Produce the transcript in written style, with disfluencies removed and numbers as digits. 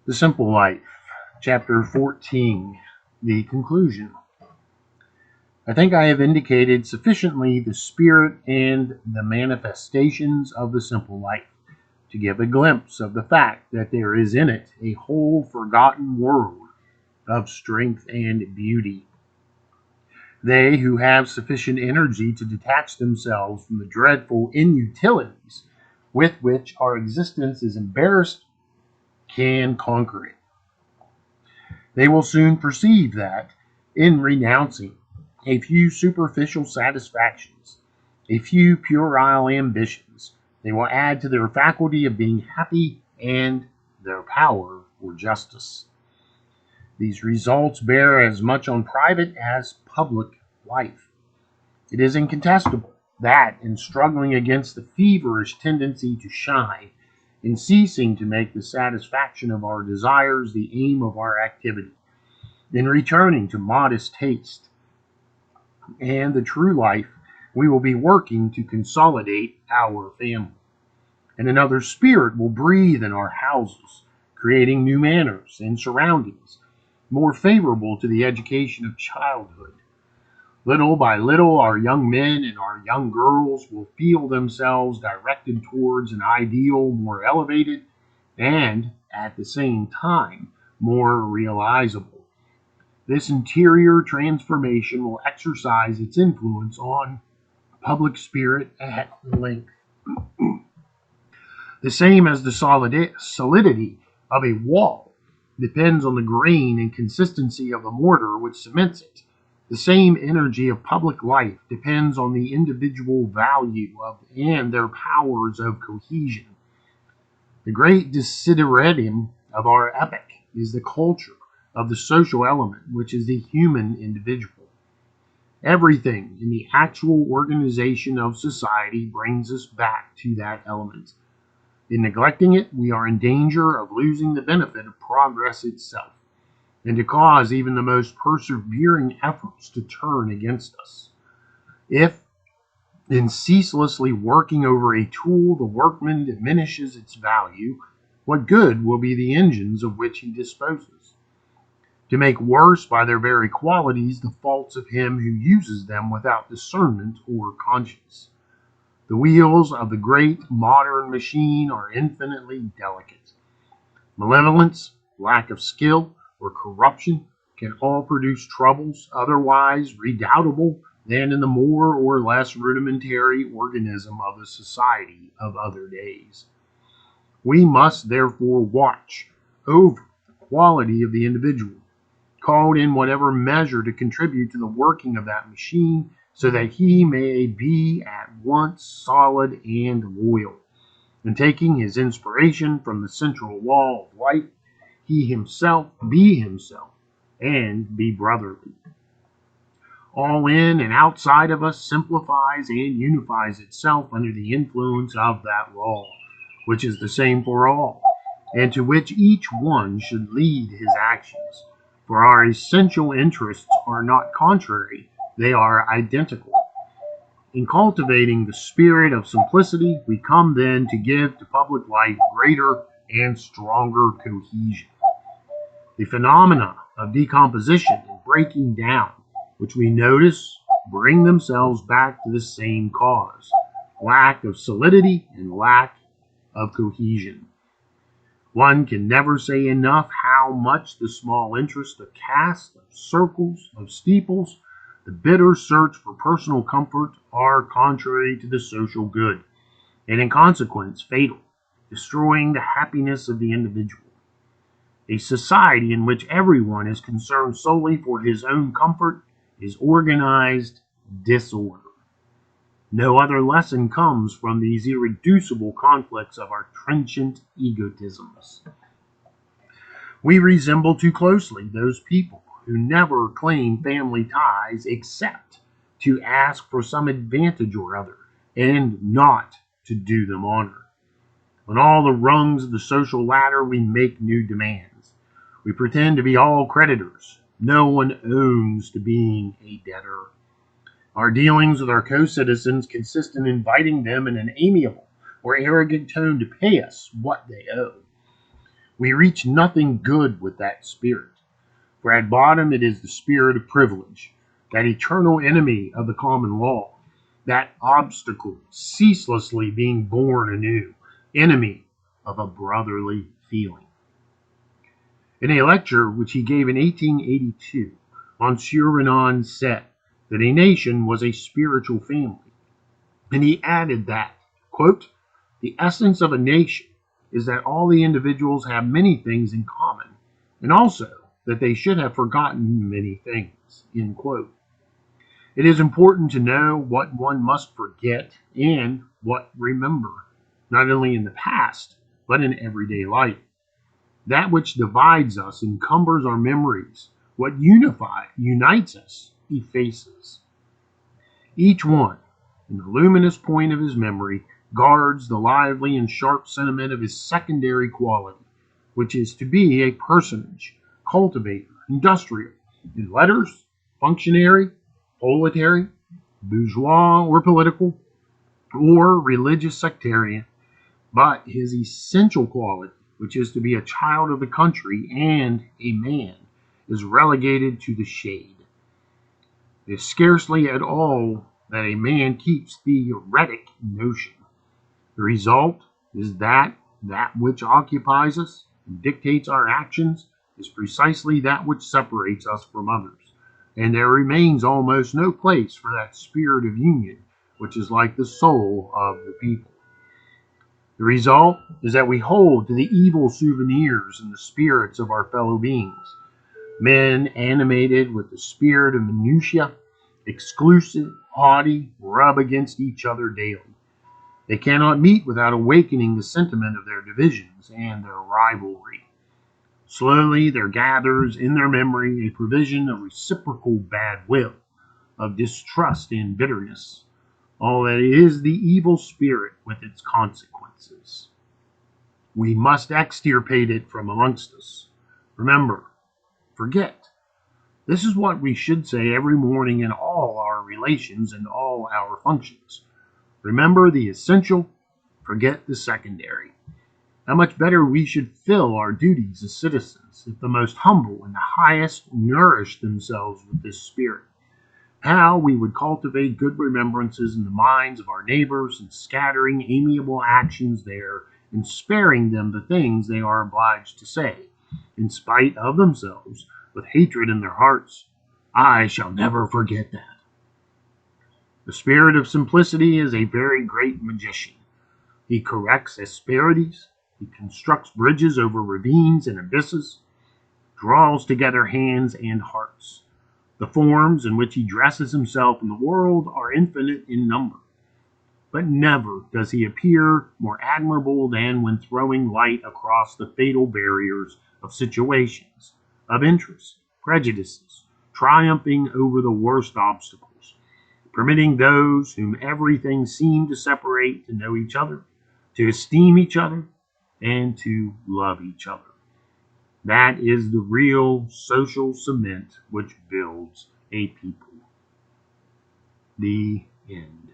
The Simple Life, Chapter 14, the conclusion. I think I have indicated sufficiently the spirit and the manifestations of the simple life to give a glimpse of the fact that there is in it a whole forgotten world of strength and beauty. They who have sufficient energy to detach themselves from the dreadful inutilities with which our existence is embarrassed can conquer it. They will soon perceive that, in renouncing a few superficial satisfactions, a few puerile ambitions, they will add to their faculty of being happy and their power for justice. These results bear as much on private as public life. It is incontestable that, in struggling against the feverish tendency to shine, in ceasing to make the satisfaction of our desires the aim of our activity, in returning to modest taste and the true life, we will be working to consolidate our family. And another spirit will breathe in our houses, creating new manners and surroundings more favorable to the education of childhood. Little by little, our young men and our young girls will feel themselves directed towards an ideal more elevated and, at the same time, more realizable. This interior transformation will exercise its influence on public spirit at length. The same as the solidity of a wall depends on the grain and consistency of the mortar which cements it. The same energy of public life depends on the individual value of and their powers of cohesion. The great desideratum of our epoch is the culture of the social element, which is the human individual. Everything in the actual organization of society brings us back to that element. In neglecting it, we are in danger of losing the benefit of progress itself, and to cause even the most persevering efforts to turn against us. If, in ceaselessly working over a tool, the workman diminishes its value, what good will be the engines of which he disposes? To make worse by their very qualities the faults of him who uses them without discernment or conscience. The wheels of the great modern machine are infinitely delicate. Malevolence, lack of skill, or corruption can all produce troubles otherwise redoubtable than in the more or less rudimentary organism of the society of other days. We must therefore watch over the quality of the individual, called in whatever measure to contribute to the working of that machine, so that he may be at once solid and loyal. And taking his inspiration from the central law of life, he himself and be brotherly. All in and outside of us simplifies and unifies itself under the influence of that law, which is the same for all, and to which each one should lead his actions. For our essential interests are not contrary, they are identical. In cultivating the spirit of simplicity, we come then to give to public life greater and stronger cohesion. The phenomena of decomposition and breaking down, which we notice, bring themselves back to the same cause: lack of solidity and lack of cohesion. One can never say enough how much the small interest of caste, of circles, of steeples, the bitter search for personal comfort are contrary to the social good, and in consequence fatal, destroying the happiness of the individual. A society in which everyone is concerned solely for his own comfort is organized disorder. No other lesson comes from these irreducible conflicts of our trenchant egotisms. We resemble too closely those people who never claim family ties except to ask for some advantage or other, and not to do them honor. On all the rungs of the social ladder we make new demands. We pretend to be all creditors. No one owns to being a debtor. Our dealings with our co-citizens consist in inviting them in an amiable or arrogant tone to pay us what they owe. We reach nothing good with that spirit. For at bottom it is the spirit of privilege, that eternal enemy of the common law, that obstacle ceaselessly being born anew, enemy of a brotherly feeling. In a lecture which he gave in 1882, Monsieur Renan said that a nation was a spiritual family, and he added that, quote, the essence of a nation is that all the individuals have many things in common, and also that they should have forgotten many things, end quote. It is important to know what one must forget and what remember, not only in the past, but in everyday life. That which divides us encumbers our memories. What unites us effaces. Each one, in the luminous point of his memory, guards the lively and sharp sentiment of his secondary quality, which is to be a personage, cultivator, industrial, in letters, functionary, proletarian, bourgeois or political, or religious sectarian, but his essential quality, which is to be a child of the country and a man, is relegated to the shade. It is scarcely at all that a man keeps theoretic notion. The result is that which occupies us and dictates our actions is precisely that which separates us from others, and there remains almost no place for that spirit of union which is like the soul of the people. The result is that we hold to the evil souvenirs and the spirits of our fellow beings. Men animated with the spirit of minutiae, exclusive, haughty, rub against each other daily. They cannot meet without awakening the sentiment of their divisions and their rivalry. Slowly there gathers in their memory a provision of reciprocal bad will, of distrust and bitterness. All that is the evil spirit with its consequences. We must extirpate it from amongst us. Remember, forget. This is what we should say every morning in all our relations and all our functions. Remember the essential, forget the secondary. How much better we should fill our duties as citizens if the most humble and the highest nourished themselves with this spirit. How we would cultivate good remembrances in the minds of our neighbors and scattering amiable actions there and sparing them the things they are obliged to say, in spite of themselves, with hatred in their hearts. I shall never forget that. The spirit of simplicity is a very great magician. He corrects asperities, he constructs bridges over ravines and abysses, draws together hands and hearts. The forms in which he dresses himself in the world are infinite in number, but never does he appear more admirable than when throwing light across the fatal barriers of situations, of interests, prejudices, triumphing over the worst obstacles, permitting those whom everything seemed to separate to know each other, to esteem each other, and to love each other. That is the real social cement which builds a people. The end.